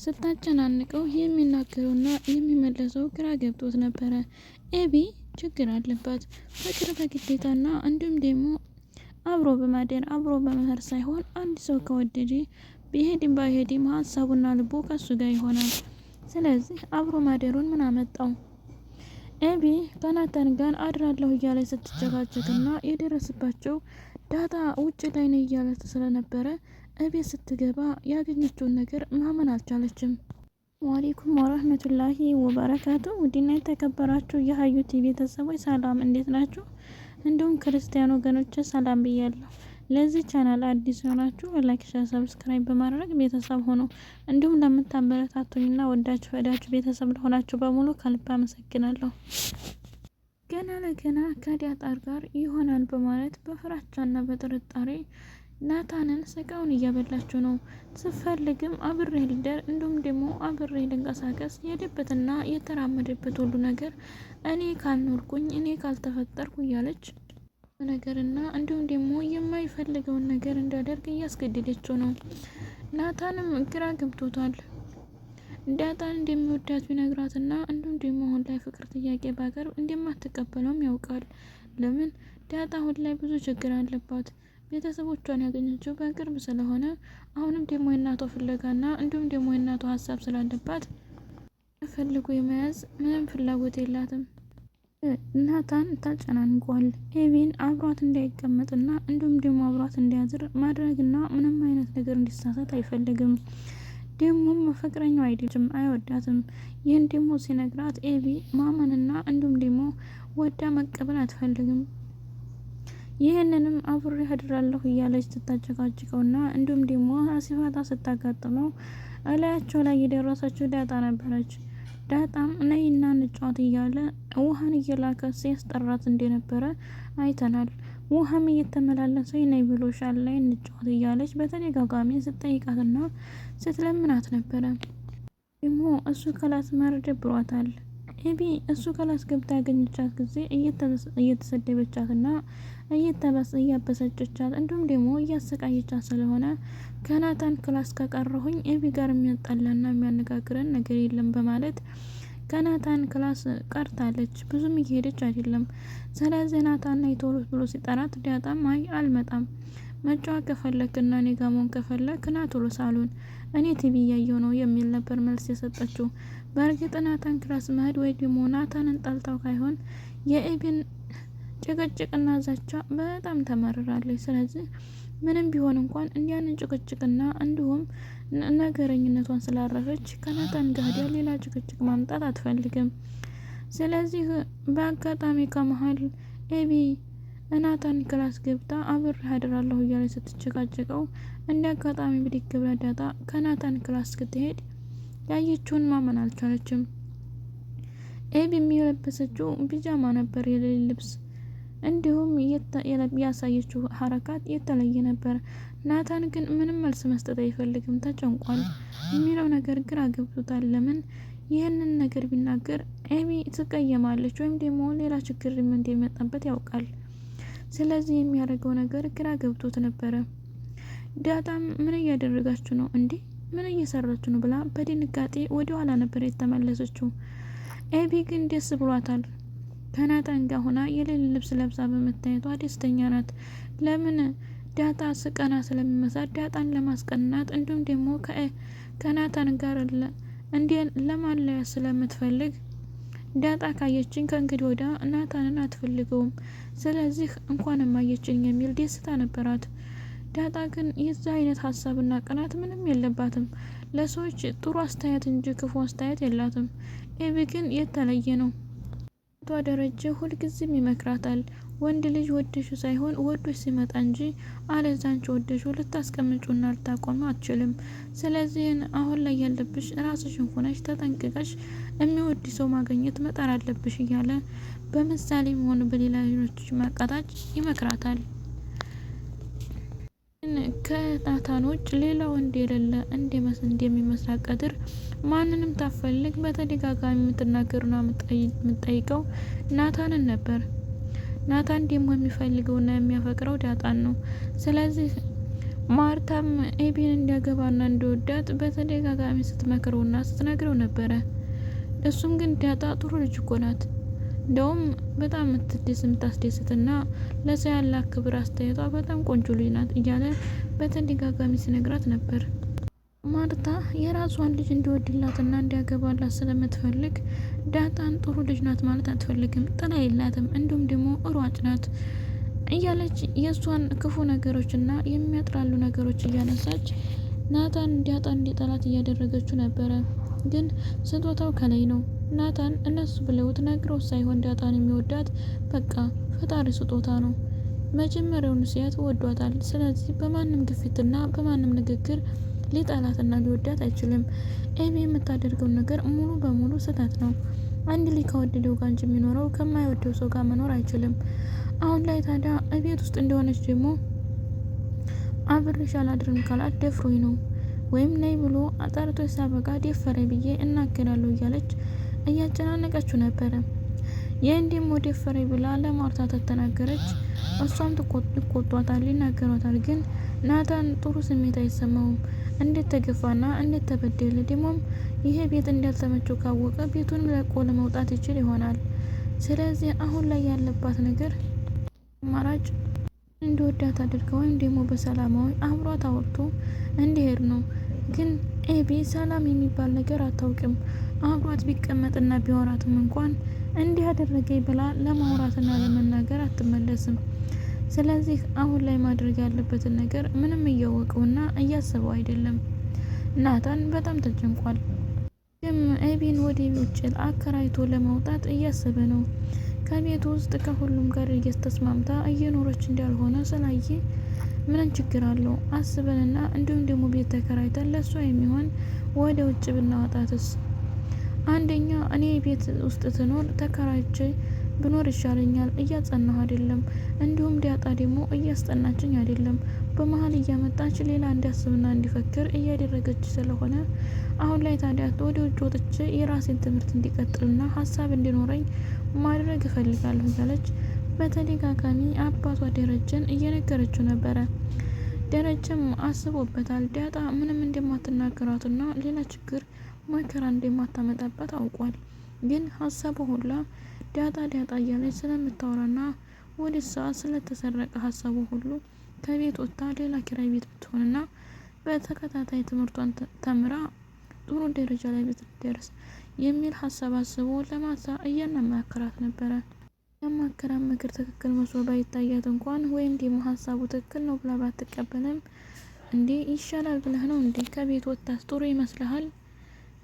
ስታጨናንቀው የሚናገረውና የሚመለሰው ግራ ገብቶት ነበረ። ኤቢ ችግር አለባት። ፍቅር በግዴታና እንዲሁም ደግሞ አብሮ በማደር አብሮ በመኸር ሳይሆን አንድ ሰው ከወደደ ቢሄድም ባይሄድም ሀሳቡና ልቡ ከሱ ጋር ይሆናል። ስለዚህ አብሮ ማደሩን ምን አመጣው? ኤቢ ከናታን ጋር አድራለሁ እያለች ስትጨቃጨቅና የደረሰባቸው ዳጣ ውጭ ላይ ነው እያለች ስለነበረ እቤት ስትገባ ያገኘችውን ነገር ማመን አልቻለችም። ወአለይኩም ወራህመቱላሂ ወበረካቱ። ውድና የተከበራችሁ የሀዩቲ ቤተሰቦች ሰላም፣ እንዴት ናችሁ? እንዲሁም ክርስቲያን ወገኖች ሰላም ብያለሁ። ለዚህ ቻናል አዲስ ሆናችሁ ላይክ፣ ሼር፣ ሰብስክራይብ በማድረግ ቤተሰብ ሆኖ እንዲሁም ለምታበረታቱኝና ወዳችሁ ፈዳችሁ ቤተሰብ ለሆናችሁ በሙሉ ከልብ አመሰግናለሁ። ገና ለገና ከዳጣር ጋር ይሆናል በማለት በፍራቻና በጥርጣሬ ናታንን ስቃውን እያበላችሁ ነው። ስፈልግም አብሬ ልደር እንዲሁም ደግሞ አብሬ ልንቀሳቀስ የሄደበትና የተራመደበት ሁሉ ነገር እኔ ካልኖርኩኝ እኔ ካልተፈጠርኩ እያለች ነገርና እንዲሁም ደግሞ የማይፈልገውን ነገር እንዳደርግ እያስገደደችው ነው። ናታንም ግራ ገብቶታል። ዳጣን እንደሚወዳት ቢነግራትና እንዲሁም ደግሞ አሁን ላይ ፍቅር ጥያቄ ባቀርብ እንደማትቀበለውም ያውቃል። ለምን? ዳጣ አሁን ላይ ብዙ ችግር አለባት። ቤተሰቦቿን ያገኘችው በቅርብ ስለሆነ አሁንም ደግሞ የእናቷ ፍለጋና እንዲሁም ደግሞ የእናቷ ሀሳብ ስላለባት ፈልጎ የመያዝ ምንም ፍላጎት የላትም። ናታን ተጨናንቋል። ኤቢን አብሯት እንዳይቀመጥና እንዲሁም ደግሞ አብሯት እንዲያዝር ማድረግና ምንም አይነት ነገር እንዲሳሳት አይፈልግም። ደግሞም ፍቅረኛው አይደለም፣ አይወዳትም። ይህን ደግሞ ሲነግራት ኤቢ ማመንና እንዲሁም ደግሞ ወዳ መቀበል አትፈልግም። ይህንንም አብሬ አድራለሁ እያለች ስታጨቃጭቀውና እንዲሁም ደግሞ ሲፈታ ስታጋጥመው እላያቸው ላይ የደረሰችው ዳጣ ነበረች። ዳጣም ነይና እንጫወት እያለ ውሃን እየላከ ሲያስጠራት እንደነበረ አይተናል። ውሃም እየተመላለሰ ነይ ብሎሻል ላይ እንጫወት እያለች በተደጋጋሚ ስትጠይቃትና ስትለምናት ነበረ። ደግሞ እሱ ከላስ ማረድ ብሯታል። ኤቢ እሱ ከላስ ገብታ ያገኘቻት ጊዜ እየተሰደበቻትና እያበሰጨቻት እንዲሁም ደግሞ እያሰቃየቻት ስለሆነ ከናታን ክላስ ከቀረሁኝ ኤቢ ጋር የሚያጣላና የሚያነጋግረን ነገር የለም በማለት ከናታን ክላስ ቀርታለች። ብዙም እየሄደች አይደለም። ስለዚህ ናታን ነይ ቶሎ ብሎ ሲጠራት ዳጣም አይ አልመጣም፣ መጫወት ከፈለክና እኔ ጋር መሆን ከፈለክ ና ቶሎ ሳሎን፣ እኔ ቲቪ እያየሁ ነው የሚል ነበር መልስ የሰጠችው። በእርግጥ ናታን ክላስ መሄድ ወይ ደግሞ ናታንን ጠልታው ካይሆን የኤቢን ጭቅጭቅና ዛቻ በጣም ተመርራለች። ስለዚህ ምንም ቢሆን እንኳን እንዲያንን ጭቅጭቅና እንዲሁም ነገረኝነቷን ስላረፈች ከናታን ጋር ሌላ ጭቅጭቅ ማምጣት አትፈልግም። ስለዚህ በአጋጣሚ ከመሀል ኤቢ ናታን ክላስ ገብታ አብሬ አድራለሁ እያለች ስትጨቃጨቀው እንደ አጋጣሚ ብድግ ብላ ዳጣ ከናታን ክላስ ስትሄድ ያየችውን ማመን አልቻለችም። ኤቢ የሚለበሰችው ቢጃማ ነበር፣ የሌሊት ልብስ። እንዲሁም ያሳየችው ሀረካት የተለየ ነበር። ናታን ግን ምንም መልስ መስጠት አይፈልግም፣ ተጨንቋል። የሚለው ነገር ግራ ገብቶታል። ለምን ይህንን ነገር ቢናገር ኤቢ ትቀየማለች ወይም ደግሞ ሌላ ችግር እንደሚመጣበት ያውቃል። ስለዚህ የሚያደርገው ነገር ግራ ገብቶት ነበረ። ዳጣም ምን እያደረጋችሁ ነው እንዴ? ምን እየሰራችሁ ነው ብላ በድንጋጤ ወደ ኋላ ነበር የተመለሰችው። ኤቢ ግን ደስ ብሏታል። ከናታን ጋር ሆና የሌሊት ልብስ ለብሳ በመታየቷ ደስተኛ ናት። ለምን? ዳጣ ስቀና ስለሚመሳት ዳጣን ለማስቀናት እንዲሁም ደግሞ ከናታን ጋር ለማለያ ስለምትፈልግ ዳጣ ካየችኝ ከእንግዲህ ወዳ ናታንን አትፈልገውም። ስለዚህ እንኳንም አየችኝ የሚል ደስታ ነበራት። ዳጣ ግን የዛ አይነት ሀሳብና ቅናት ምንም የለባትም። ለሰዎች ጥሩ አስተያየት እንጂ ክፉ አስተያየት የላትም። ኤቢ ግን የተለየ ነው። ቷ ደረጀ ሁልጊዜም ይመክራታል። ወንድ ልጅ ወደሹ ሳይሆን ወዶች ሲመጣ እንጂ አለዛንቺ ወደሹ ልታስቀምጩና ልታቆሙ አትችልም። ስለዚህ አሁን ላይ ያለብሽ ራስሽን ሆነሽ ተጠንቅቀሽ የሚወድ ሰው ማግኘት መጣር አለብሽ እያለ በምሳሌም ሆነ በሌላ ሌሎች ማቃጣጭ ይመክራታል። ከናታን ውጭ ሌላ ወንድ የሌለ እንደሚመስላት ቀድር ማንንም ታፈልግ በተደጋጋሚ የምትናገሩና የምትጠይቀው ናታንን ነበር። ናታን ደግሞ የሚፈልገውና የሚያፈቅረው ዳጣን ነው። ስለዚህ ማርታም ኤቢን እንዲያገባና እንዲወዳት በተደጋጋሚ ስትመክረውና ስትነግረው ነበረ። እሱም ግን ዳጣ ጥሩ ልጅ እኮ ናት፣ እንደውም በጣም የምታስደስትና ለሰው ያላት ክብር አስተያየቷ በጣም ቆንጆ ልጅ ናት እያለ በተደጋጋሚ ሲነግራት ነበር። ማርታ የራሷን ልጅ እንዲወድላትና እንዲያገባላት ስለምትፈልግ ዳጣን ጥሩ ልጅ ናት ማለት አትፈልግም። ጥላ የላትም፣ እንዲሁም ደግሞ ሯጭ ናት እያለች የእሷን ክፉ ነገሮችና የሚያጥላሉ ነገሮች እያነሳች ናታን ዳጣን እንዲጠላት እያደረገችው ነበረ። ግን ስጦታው ከላይ ነው። ናታን እነሱ ብለውት ነግረው ሳይሆን ዳጣን የሚወዳት በቃ ፈጣሪ ስጦታ ነው። መጀመሪያውን ሲያት ወዷታል። ስለዚህ በማንም ግፊትና በማንም ንግግር ሊጠላትና ሊወዳት አይችልም። ኤቢ የምታደርገው ነገር ሙሉ በሙሉ ስህተት ነው። አንድ ልጅ ከወደደው ጋር እንጂ የሚኖረው ከማይወደው ሰው ጋር መኖር አይችልም። አሁን ላይ ታዲያ እቤት ውስጥ እንደሆነች ደግሞ አብሬሽ አላድርም ካላት ደፍሮኝ ነው ወይም ነይ ብሎ አጣርቶ ሳበቃ ደፈረ ብዬ እናገራለሁ እያለች እያጨናነቀችው ነበረ። ይህን ደግሞ ደፈረ ብላ ለማርታ ተተናገረች። እሷም ይቆጧታል፣ ይናገሯታል። ግን ናታን ጥሩ ስሜት አይሰማውም። እንዴት ተገፋና እንዴት ተበደለ፣ ደግሞም ይሄ ቤት እንዳልተመቸው ካወቀ ቤቱን ለቆ ለመውጣት ይችል ይሆናል። ስለዚህ አሁን ላይ ያለባት ነገር አማራጭ እንዲወዳት አድርገው ወይም ደግሞ በሰላማዊ አብሯት አውርቶ እንዲሄድ ነው። ግን ኤቢ ሰላም የሚባል ነገር አታውቅም። አብሯት ቢቀመጥና ቢወራትም እንኳን እንዲህ አደረገኝ ብላ ለማውራትና ለመናገር አትመለስም። ስለዚህ አሁን ላይ ማድረግ ያለበትን ነገር ምንም እያወቀውና እያሰበው አይደለም። ናታን በጣም ተጨንቋል። ግን ኤቢን ወደ ውጭ አከራይቶ ለማውጣት እያሰበ ነው። ከቤት ውስጥ ከሁሉም ጋር እየተስማምታ እየኖረች እንዳልሆነ ስላየ ምን ችግር አለው አስበንና እንዲሁም ደግሞ ቤት ተከራይተን ለሷ የሚሆን ወደ ውጭ ብናወጣትስ? አንደኛ እኔ ቤት ውስጥ ትኖር ተከራይቼ ብኖር ይሻለኛል፣ እያጸናሁ አይደለም። እንዲሁም ዳጣ ደግሞ እያስጠናችኝ አይደለም። በመሀል እያመጣች ሌላ እንዲያስብና እንዲፈክር እያደረገች ስለሆነ አሁን ላይ ታዲያ ወደ ውጭ ወጥቼ የራሴን ትምህርት እንዲቀጥልና ሀሳብ እንዲኖረኝ ማድረግ እፈልጋለሁ እያለች በተደጋጋሚ አባቷ ደረጀን እየነገረችው ነበረ። ደረጀም አስቦበታል። ዳጣ ምንም እንደማትናገራትና ሌላ ችግር መከራ እንደማታመጣባት አውቋል። ግን ሀሳቡ ሁላ ዳጣ እያለች ስለምታወራና ወደ እሷ ስለተሰረቀ ሀሳቡ ሁሉ ከቤት ወጥታ ሌላ ኪራይ ቤት ብትሆንና በተከታታይ ትምህርቷን ተምራ ጥሩ ደረጃ ላይ ብትደርስ የሚል ሀሳብ አስቦ ለማታ እያናማከራት ነበረ። ያማከራት ምክር ትክክል መስሎ ባይታያት እንኳን ወይም ደግሞ ሀሳቡ ትክክል ነው ብላ ባትቀበልም እንዴ ይሻላል ብለህ ነው እንዴ ከቤት ወጥታስ ጥሩ ይመስልሃል?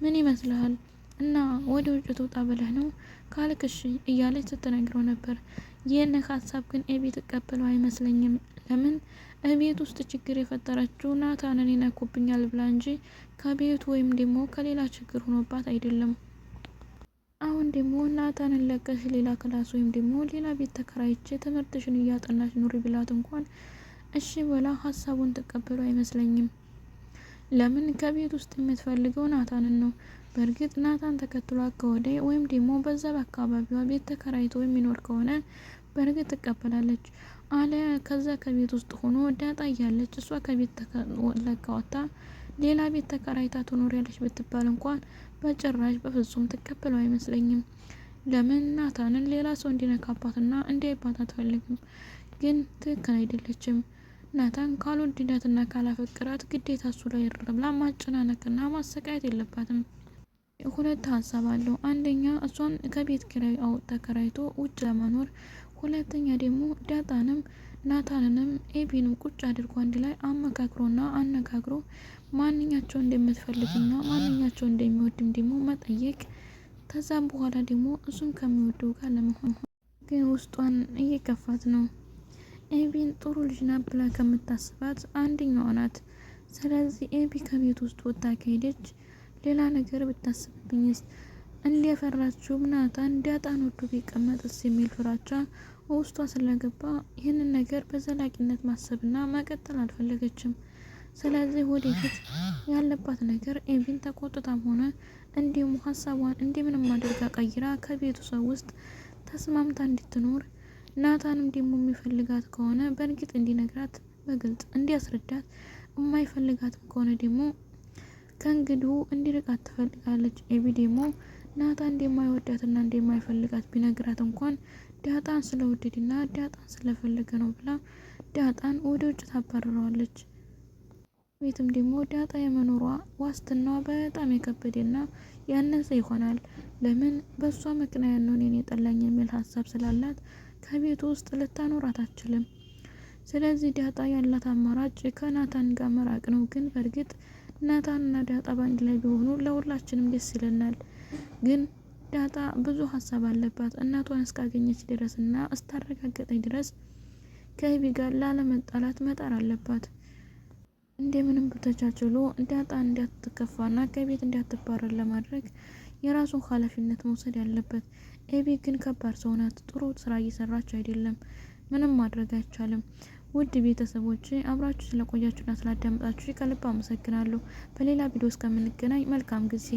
ምን ይመስልሃል? እና ወደ ውጭ ትውጣ ብለህ ነው ካልክሽ እያለች ስትነግረው ነበር። ይህን ሀሳብ ግን ኤቢ ትቀበለው አይመስለኝም። ለምን እቤት ውስጥ ችግር የፈጠረችው ናታንን ይነኩብኛል ብላ እንጂ ከቤቱ ወይም ደግሞ ከሌላ ችግር ሆኖባት አይደለም። አሁን ደግሞ ናታንን ለቀሽ ሌላ ክላስ ወይም ደግሞ ሌላ ቤት ተከራይቼ ትምህርትሽን እያጠናሽ ኑሪ ብላት እንኳን እሺ ብላ ሀሳቡን ተቀበሉ አይመስለኝም። ለምን ከቤት ውስጥ የምትፈልገው ናታንን ነው። በእርግጥ ናታን ተከትሏ ከወደ ወይም ደግሞ በዛ በአካባቢዋ ቤት ተከራይቶ የሚኖር ከሆነ በእርግጥ ትቀበላለች። አሊያ ከዛ ከቤት ውስጥ ሆኖ ዳጣ እያለች እሷ ከቤት ለቃ ወጣ ሌላ ቤት ተከራይታ ትኖሪያለች ብትባል እንኳን በጭራሽ በፍጹም ትቀበለው አይመስለኝም። ለምን ናታንን ሌላ ሰው እንዲነካባትና እንዲያይባት አትፈልግም። ግን ትክክል አይደለችም። ናታን ካልወደዳትና ካላፈቅራት ግዴታ እሱ ላይ ብላ ማጨናነቅና ማሰቃየት የለባትም። ሁለት ሀሳብ አለው። አንደኛ እሷን ከቤት ኪራይ ተከራይቶ ውጭ ለመኖር፣ ሁለተኛ ደግሞ ዳጣንም ናታንንም ኤቢንም ቁጭ አድርጎ አንድ ላይ አመካክሮና አነጋግሮ ማንኛቸው እንደምትፈልግና ማንኛቸው እንደሚወድም ደግሞ መጠየቅ። ከዛም በኋላ ደግሞ እሱም ከሚወደው ጋር ለመሆን ግን ውስጧን እየከፋት ነው። ኤቢን ጥሩ ልጅ ናት ብላ ከምታስባት አንደኛዋ ናት። ስለዚህ ኤቢ ከቤት ውስጥ ወጣ ከሄደች ሌላ ነገር ብታስብብኝስ? እንደፈራችው ናታን ዳጣን ወዶ ቢቀመጥስ የሚል ፍራቻ ውስጧ ስለገባ ይህንን ነገር በዘላቂነት ማሰብና መቀጠል አልፈለገችም። ስለዚህ ወደፊት ያለባት ነገር ኤቢን ተቆጥታም ሆነ እንዲሁም ሀሳቧን እንደምንም አድርጋ ቀይራ ከቤቱ ሰው ውስጥ ተስማምታ እንድትኖር፣ ናታንም ደግሞ የሚፈልጋት ከሆነ በእርግጥ እንዲነግራት በግልጽ እንዲያስረዳት፣ የማይፈልጋትም ከሆነ ደግሞ ከእንግዲሁ እንዲርቃት ትፈልጋለች። ኤቢ ደግሞ ናታን እንደማይወዳትና እንደማይፈልጋት ቢነግራት እንኳን ዳጣን ስለወደድና ዳጣን ስለፈለገ ነው ብላ ዳጣን ወደ ውጭ ታባርረዋለች። ቤትም ደግሞ ዳጣ የመኖሯ ዋስትናዋ በጣም የከበደና ያነሰ ይሆናል። ለምን በሷ ምክንያት ነው እኔን የጠላኝ የሚል ሀሳብ ስላላት ከቤቱ ውስጥ ልታኖራት አትችልም። ስለዚህ ዳጣ ያላት አማራጭ ከናታን ጋር መራቅ ነው። ግን በእርግጥ ናታንና ዳጣ በአንድ ላይ ቢሆኑ ለሁላችንም ደስ ይለናል። ግን ዳጣ ብዙ ሀሳብ አለባት። እናቷን እስካገኘች ድረስና እስታረጋገጠች ድረስ ከኤቢ ጋር ላለመጣላት መጣር አለባት። እንደምንም ተቻችሎ ዳጣ እንዳትከፋና ከቤት እንዳትባረር ለማድረግ የራሱን ኃላፊነት መውሰድ ያለበት። ኤቢ ግን ከባድ ሰው ናት። ጥሩ ስራ እየሰራች አይደለም። ምንም ማድረግ አይቻልም። ውድ ቤተሰቦች አብራችሁ ስለቆያችሁና ስላዳመጣችሁ ከልብ አመሰግናለሁ። በሌላ ቪዲዮ እስከምንገናኝ መልካም ጊዜ